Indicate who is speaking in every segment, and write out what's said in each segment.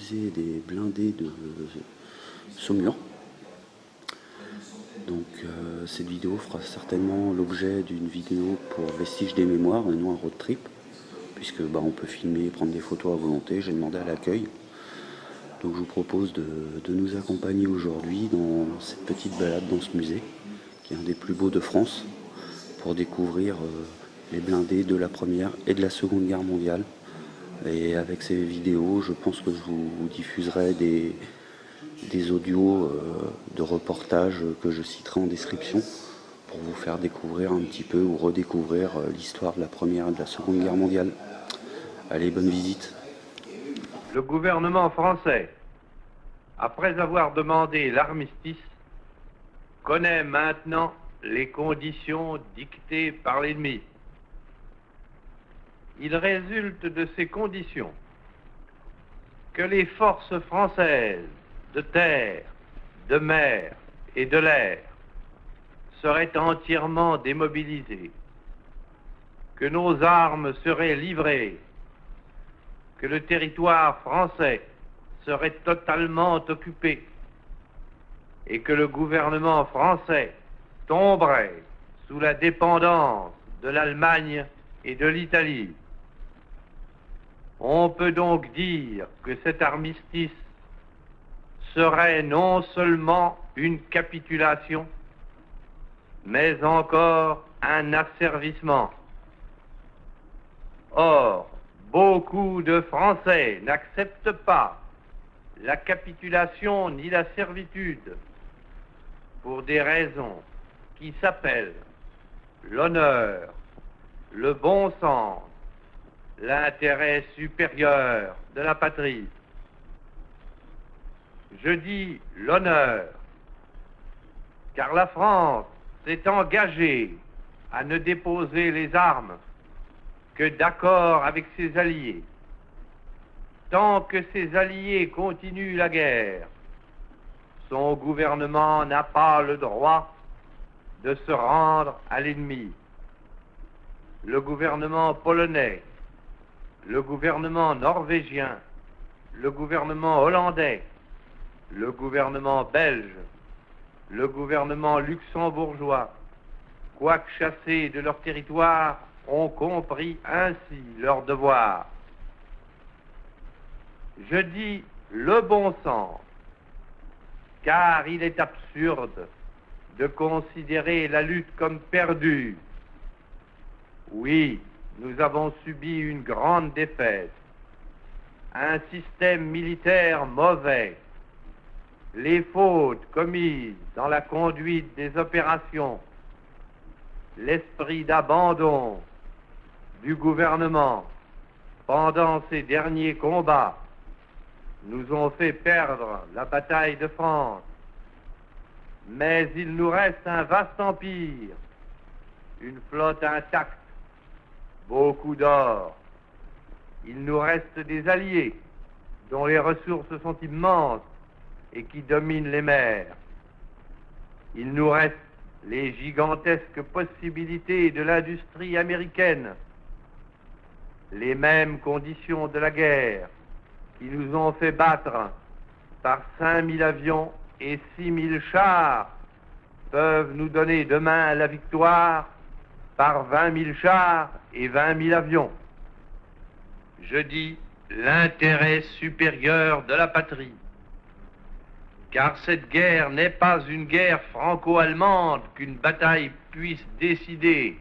Speaker 1: utiliser des blindés de Saumur. Donc cette vidéo fera certainement l'objet d'une vidéo pour Vestiges des Mémoires et non un road trip, puisque on peut filmer et prendre des photos à volonté. J'ai demandé à l'accueil. Donc je vous propose de nous accompagner aujourd'hui dans cette petite balade dans ce musée, qui est un des plus beaux de France, pour découvrir les blindés de la Première et de la Seconde Guerre mondiale. Et avec ces vidéos, je pense que je vous diffuserai des audios de reportages que je citerai en description pour vous faire découvrir un petit peu ou redécouvrir l'histoire de la Première et de la Seconde Guerre mondiale. Allez, bonne visite.
Speaker 2: Le gouvernement français, après avoir demandé l'armistice, connaît maintenant les conditions dictées par l'ennemi. Il résulte de ces conditions que les forces françaises de terre, de mer et de l'air seraient entièrement démobilisées, que nos armes seraient livrées, que le territoire français serait totalement occupé et que le gouvernement français tomberait sous la dépendance de l'Allemagne et de l'Italie. On peut donc dire que cet armistice serait non seulement une capitulation, mais encore un asservissement. Or, beaucoup de Français n'acceptent pas la capitulation ni la servitude pour des raisons qui s'appellent l'honneur, le bon sens, l'intérêt supérieur de la patrie. Je dis l'honneur, car la France s'est engagée à ne déposer les armes que d'accord avec ses alliés. Tant que ses alliés continuent la guerre, son gouvernement n'a pas le droit de se rendre à l'ennemi. Le gouvernement polonais, le gouvernement norvégien, le gouvernement hollandais, le gouvernement belge, le gouvernement luxembourgeois, quoique chassés de leur territoire, ont compris ainsi leur devoir. Je dis le bon sens, car il est absurde de considérer la lutte comme perdue. Oui, nous avons subi une grande défaite, un système militaire mauvais, les fautes commises dans la conduite des opérations, l'esprit d'abandon du gouvernement pendant ces derniers combats nous ont fait perdre la bataille de France. Mais il nous reste un vaste empire, une flotte intacte, beaucoup d'or. Il nous reste des alliés dont les ressources sont immenses et qui dominent les mers. Il nous reste les gigantesques possibilités de l'industrie américaine, les mêmes conditions de la guerre qui nous ont fait battre par 5000 avions et 6000 chars peuvent nous donner demain la victoire par 20 000 chars et 20 000 avions. Je dis l'intérêt supérieur de la patrie, car cette guerre n'est pas une guerre franco-allemande qu'une bataille puisse décider.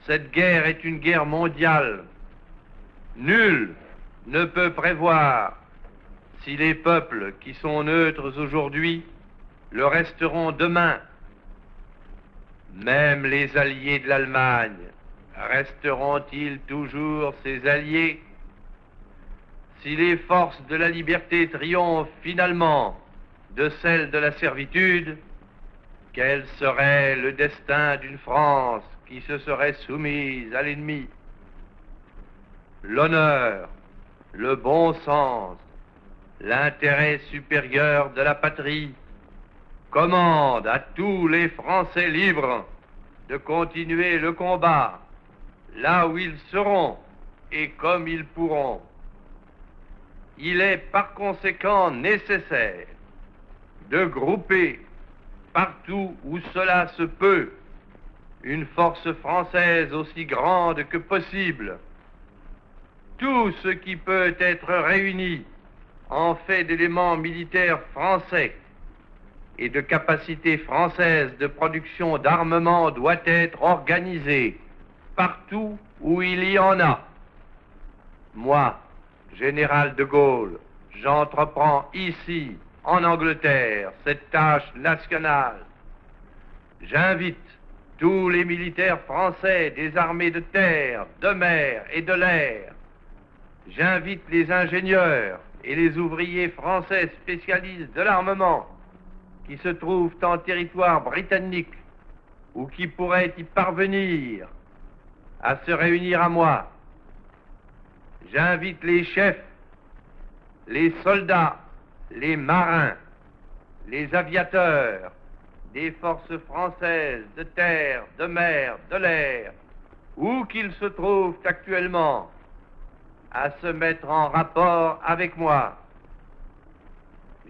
Speaker 2: Cette guerre est une guerre mondiale. Nul ne peut prévoir si les peuples qui sont neutres aujourd'hui le resteront demain. Même les alliés de l'Allemagne resteront-ils toujours ses alliés? Si les forces de la liberté triomphent finalement de celles de la servitude, quel serait le destin d'une France qui se serait soumise à l'ennemi? L'honneur, le bon sens, l'intérêt supérieur de la patrie commande à tous les Français libres de continuer le combat là où ils seront et comme ils pourront. Il est par conséquent nécessaire de grouper partout où cela se peut une force française aussi grande que possible. Tout ce qui peut être réuni en fait d'éléments militaires français et de capacités françaises de production d'armement doit être organisé partout où il y en a. Moi, général de Gaulle, j'entreprends ici, en Angleterre, cette tâche nationale. J'invite tous les militaires français des armées de terre, de mer et de l'air. J'invite les ingénieurs et les ouvriers français spécialistes de l'armement qui se trouvent en territoire britannique ou qui pourraient y parvenir à se réunir à moi. J'invite les chefs, les soldats, les marins, les aviateurs des forces françaises de terre, de mer, de l'air, où qu'ils se trouvent actuellement, à se mettre en rapport avec moi.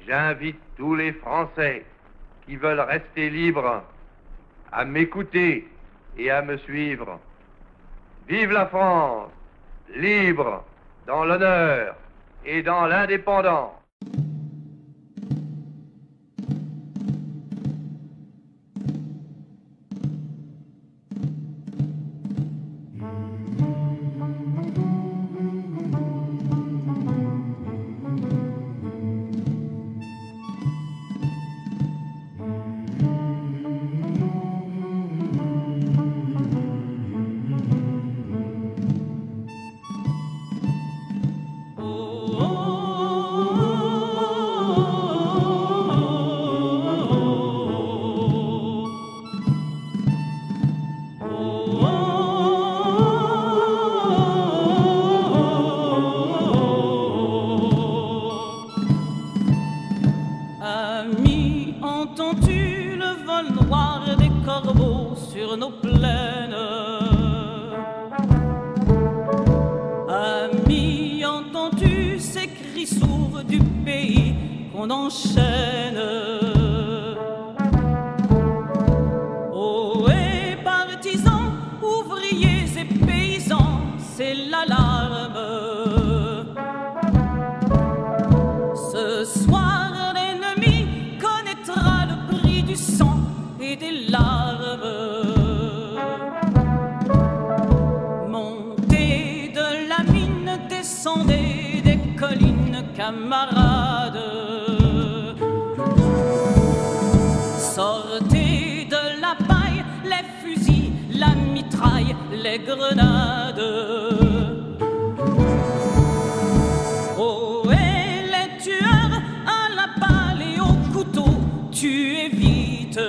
Speaker 2: J'invite tous les Français qui veulent rester libres à m'écouter et à me suivre. Vive la France, libre dans l'honneur et dans l'indépendance.
Speaker 3: Ami, entends-tu le vol noir des corbeaux sur nos plaines? Ami, entends-tu ces cris sourds du pays qu'on enchaîne? Oh, et partisans, ouvriers et paysans, c'est l'alarme. Ce soir, l'ennemi connaîtra le prix du sang et des larmes. Montez de la mine, descendez des collines, camarades. Sortez de la paille, les fusils, la mitraille, les grenades. Oh, et les tueurs à la balle et au couteau, tuez vite.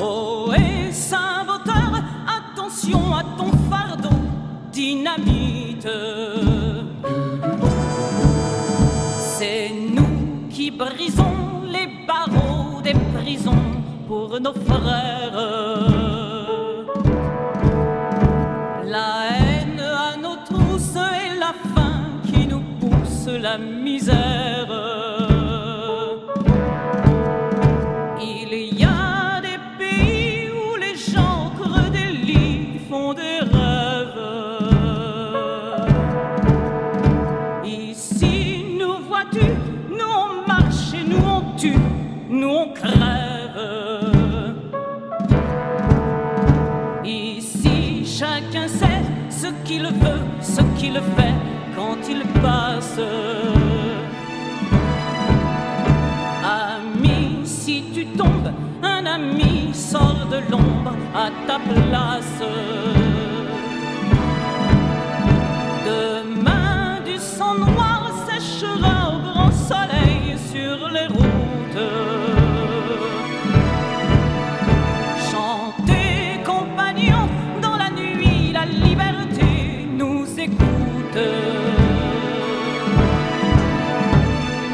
Speaker 3: Oh, et saboteur, attention à ton fardeau, dynamite. C'est nous qui brisons les barreaux des prisons pour nos frères. La haine à nos trousses et la faim qui nous pousse la misère. Il y a des pays où les gens au creux des lits font des rêves. Ici, nous vois-tu, nous on marche et nous on tue, nous on crève. Ici, chacun sait ce qu'il veut, ce qu'il fait quand il passe. Ami, si tu tombes, un ami sort de l'ombre à ta place. Demain, du sang noir séchera au grand soleil sur les routes. Chantez, compagnons, dans la nuit, la liberté nous écoute.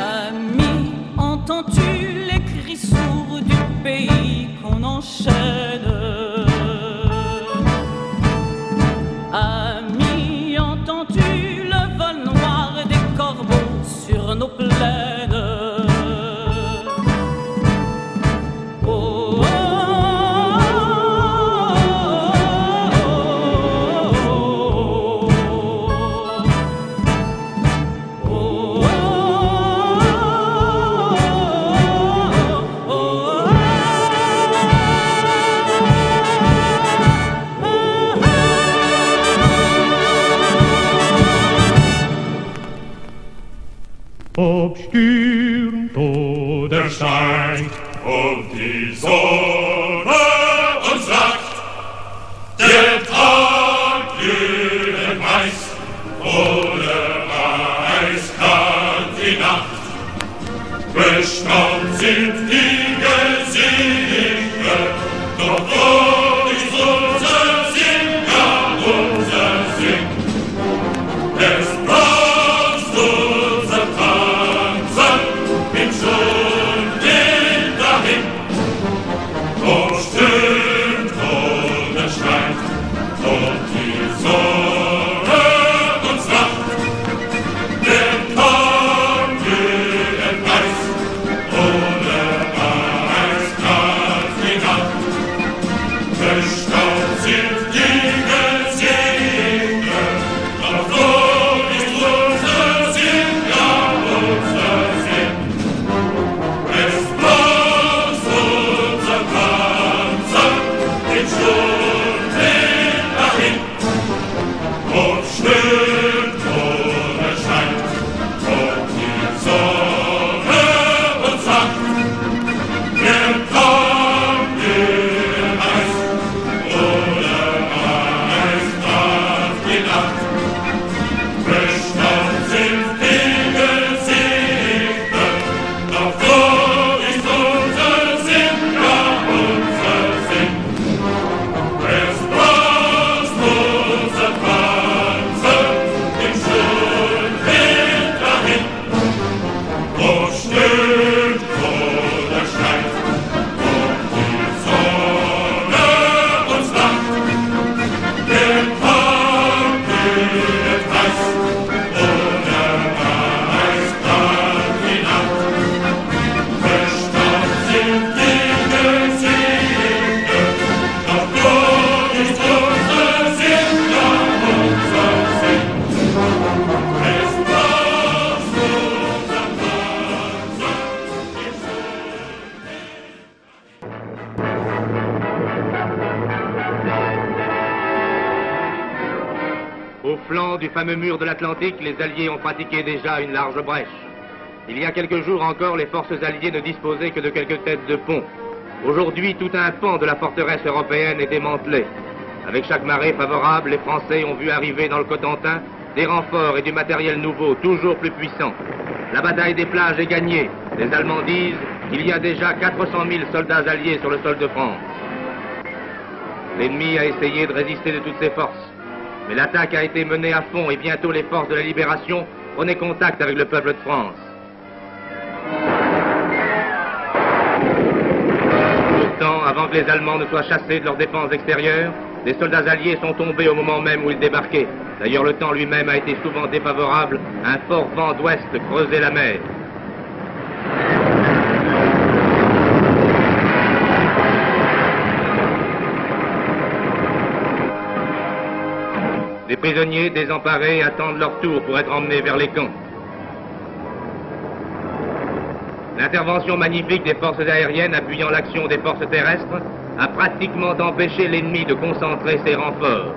Speaker 3: Ami, entends-tu les cris sourds du pays qu'on enchaîne? Ami, entends-tu
Speaker 4: Obstürmt oder steigt und die Sonne uns sagt, der Tag glühend weiß oder eiskalt die Nacht. Bestaunt sind die Gesichter, doch wo ist unser Sinn, ja unser Sinn. Es braucht unser Tanzen im Schuldwind dahin, ob stürmt oder schneit und die Sonne uns lacht. Der Tag glühend weiß oder eiskalt die Nacht. Bestaunt sind die Gesichter, doch wo ist unser Sinn, ja unser Sinn. Es braucht unser Tanzen den Sturmwind dahin, ob stürmt oder scheint und die Sonne uns sagt, der Tag glühend heiß oder eiskalt die Nacht. Bestaunt sind die Gesichter, doch wo ist unser Sinn, ja unser Sinn. Es braucht unser Tanzen im Sturmwind dahin, ob stürmt oder schneit und die Sonne uns lacht. Der Tag glühend heiß oder eiskalt die Nacht. Bestaunt sind die Gesichter, doch wo ist unser Sinn, ja unser Sinn. Es braucht unser Tanzen im
Speaker 2: Au flanc du fameux mur de l'Atlantique, les Alliés ont pratiqué déjà une large brèche. Il y a quelques jours encore, les forces alliées ne disposaient que de quelques têtes de pont. Aujourd'hui, tout un pan de la forteresse européenne est démantelé. Avec chaque marée favorable, les Français ont vu arriver dans le Cotentin des renforts et du matériel nouveau, toujours plus puissant. La bataille des plages est gagnée. Les Allemands disent qu'il y a déjà 400 000 soldats alliés sur le sol de France. L'ennemi a essayé de résister de toutes ses forces. Mais l'attaque a été menée à fond et bientôt les forces de la libération prenaient contact avec le peuple de France. Pourtant, avant que les Allemands ne soient chassés de leurs défenses extérieures, les soldats alliés sont tombés au moment même où ils débarquaient. D'ailleurs, le temps lui-même a été souvent défavorable. Un fort vent d'ouest creusait la mer. Les prisonniers désemparés attendent leur tour pour être emmenés vers les camps. L'intervention magnifique des forces aériennes appuyant l'action des forces terrestres a pratiquement empêché l'ennemi de concentrer ses renforts.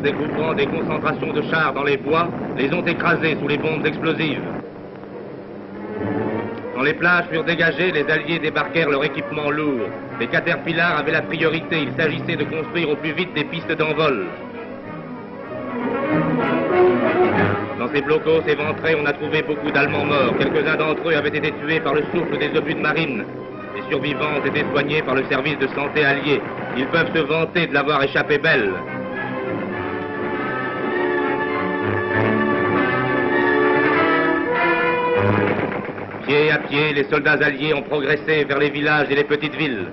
Speaker 2: Découvrant des concentrations de chars dans les bois, les ont écrasés sous les bombes explosives. Quand les plages furent dégagées, les Alliés débarquèrent leur équipement lourd. Les Caterpillars avaient la priorité. Il s'agissait de construire au plus vite des pistes d'envol. Dans ces blocos éventrés, on a trouvé beaucoup d'Allemands morts. Quelques-uns d'entre eux avaient été tués par le souffle des obus de marine. Les survivants ont été soignés par le service de santé allié. Ils peuvent se vanter de l'avoir échappé belle. Pied à pied, les soldats alliés ont progressé vers les villages et les petites villes.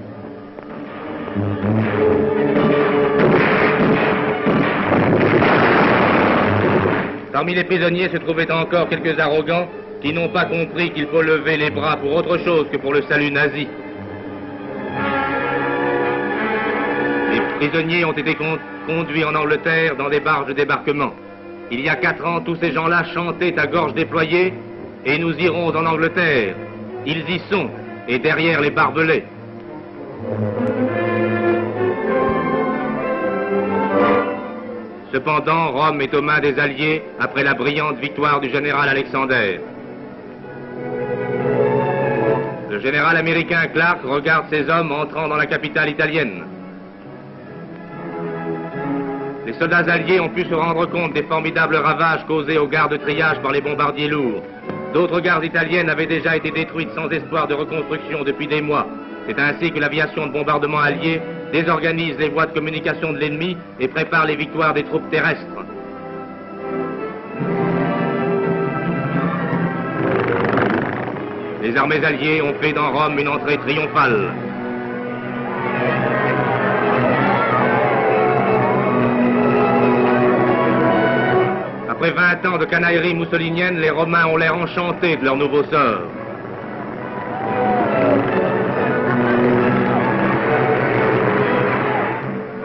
Speaker 5: Parmi les prisonniers se trouvaient encore quelques arrogants qui n'ont pas compris qu'il faut lever les bras pour autre chose que pour le salut nazi. Les prisonniers ont été conduits en Angleterre dans des barges de débarquement. Il y a 4 ans, tous ces gens-là chantaient à gorge déployée « Et nous irons en Angleterre ». Ils y sont, et derrière les barbelés. Cependant, Rome est aux mains des Alliés après la brillante victoire du général Alexander. Le général américain Clark regarde ses hommes entrant dans la capitale italienne. Les soldats alliés ont pu se rendre compte des formidables ravages causés aux gares de triage par les bombardiers lourds. D'autres gares italiennes avaient déjà été détruites sans espoir de reconstruction depuis des mois. C'est ainsi que l'aviation de bombardement alliée désorganise les voies de communication de l'ennemi et prépare les victoires des troupes terrestres. Les armées alliées ont fait dans Rome une entrée triomphale. Après 20 ans de canaillerie mussolinienne, les Romains ont l'air enchantés de leur nouveau sort.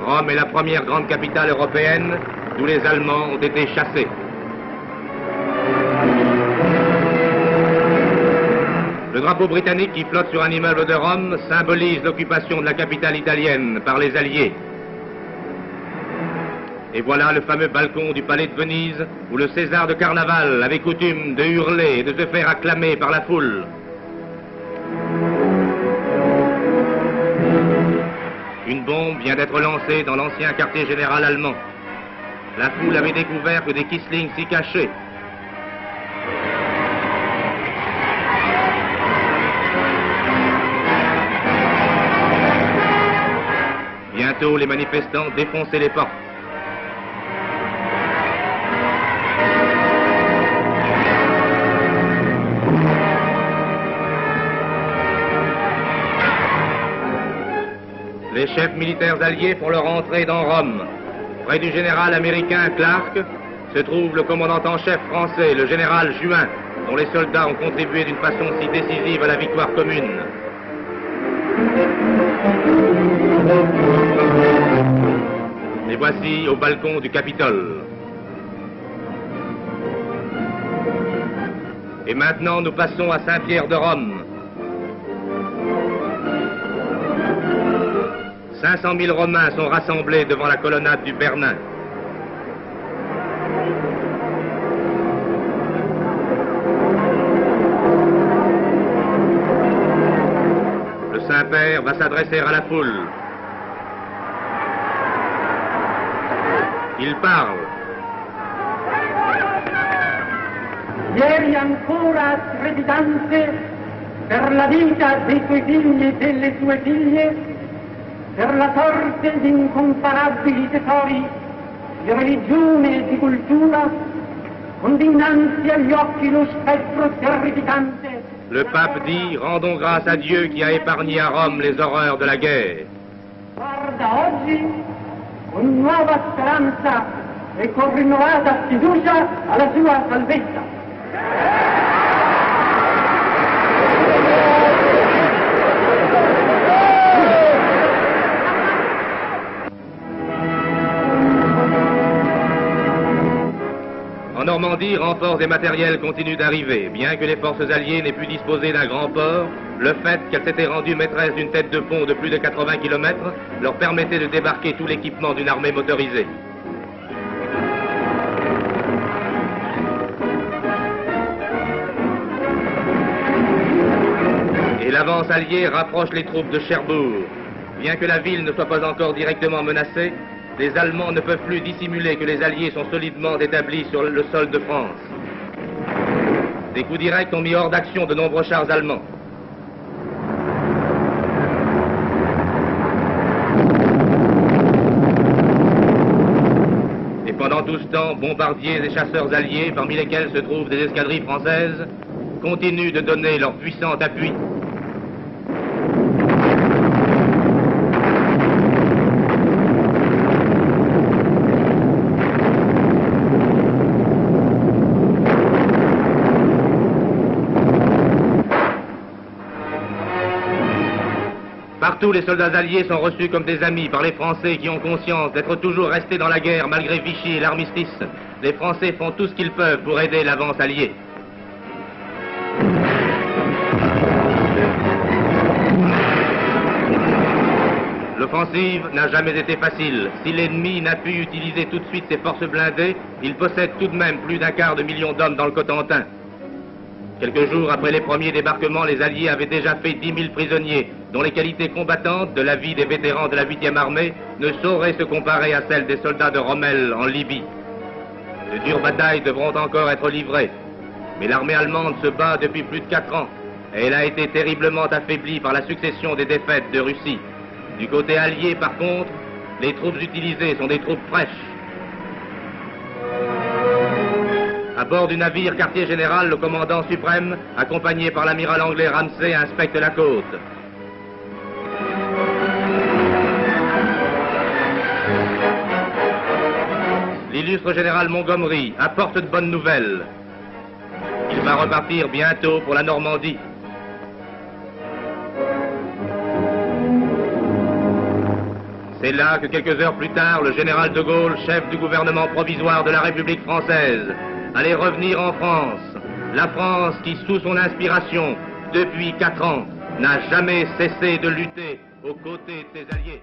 Speaker 5: Rome est la première grande capitale européenne d'où les Allemands ont été chassés. Le drapeau britannique qui flotte sur un immeuble de Rome symbolise l'occupation de la capitale italienne par les Alliés. Et voilà le fameux balcon du palais de Venise où le César de Carnaval avait coutume de hurler et de se faire acclamer par la foule. Une bombe vient d'être lancée dans l'ancien quartier général allemand. La foule avait découvert que des Kisling s'y cachaient. Bientôt, les manifestants défonçaient les portes. Les chefs militaires alliés font leur entrée dans Rome. Près du général américain Clark se trouve le commandant en chef français, le général Juin, dont les soldats ont contribué d'une façon si décisive à la victoire commune. Les voici au balcon du Capitole. Et maintenant, nous passons à Saint-Pierre de Rome. 500 000 Romains sont rassemblés devant la colonnade du Bernin. Le Saint-Père va s'adresser à la foule. Il parle.
Speaker 6: Ieri ancora trepidante per la vita dei suoi figli e delle sue figlie, per la sorte di incomparabili tesori di religione e di cultura, con dinanzi agli occhi lo spettro terrificante.
Speaker 5: Le pape dit, rendons grâce à Dieu qui a épargné à Rome les horreurs de la guerre.
Speaker 6: Guarda oggi con nuova speranza e con rinnovata fiducia alla sua salvezza.
Speaker 5: En Normandie, renforts et matériels continuent d'arriver. Bien que les forces alliées n'aient pu disposer d'un grand port, le fait qu'elles s'étaient rendues maîtresses d'une tête de pont de plus de 80 km leur permettait de débarquer tout l'équipement d'une armée motorisée. Et l'avance alliée rapproche les troupes de Cherbourg. Bien que la ville ne soit pas encore directement menacée, les Allemands ne peuvent plus dissimuler que les Alliés sont solidement établis sur le sol de France. Des coups directs ont mis hors d'action de nombreux chars allemands. Et pendant tout ce temps, bombardiers et chasseurs alliés, parmi lesquels se trouvent des escadrilles françaises, continuent de donner leur puissant appui. Partout, les soldats alliés sont reçus comme des amis par les Français qui ont conscience d'être toujours restés dans la guerre malgré Vichy et l'armistice. Les Français font tout ce qu'ils peuvent pour aider l'avance alliée. L'offensive n'a jamais été facile. Si l'ennemi n'a pu utiliser tout de suite ses forces blindées, il possède tout de même plus d'un quart de million d'hommes dans le Cotentin. Quelques jours après les premiers débarquements, les Alliés avaient déjà fait 10 000 prisonniers, dont les qualités combattantes de la vie des vétérans de la 8e armée ne sauraient se comparer à celles des soldats de Rommel en Libye. De dures batailles devront encore être livrées, mais l'armée allemande se bat depuis plus de 4 ans, et elle a été terriblement affaiblie par la succession des défaites de Russie. Du côté allié, par contre, les troupes utilisées sont des troupes fraîches. À bord du navire Quartier Général, le commandant suprême, accompagné par l'amiral anglais Ramsay, inspecte la côte. L'illustre général Montgomery apporte de bonnes nouvelles. Il va repartir bientôt pour la Normandie. C'est là que quelques heures plus tard, le général de Gaulle, chef du gouvernement provisoire de la République française, allait revenir en France. La France qui, sous son inspiration, depuis 4 ans, n'a jamais cessé de lutter aux côtés de ses alliés.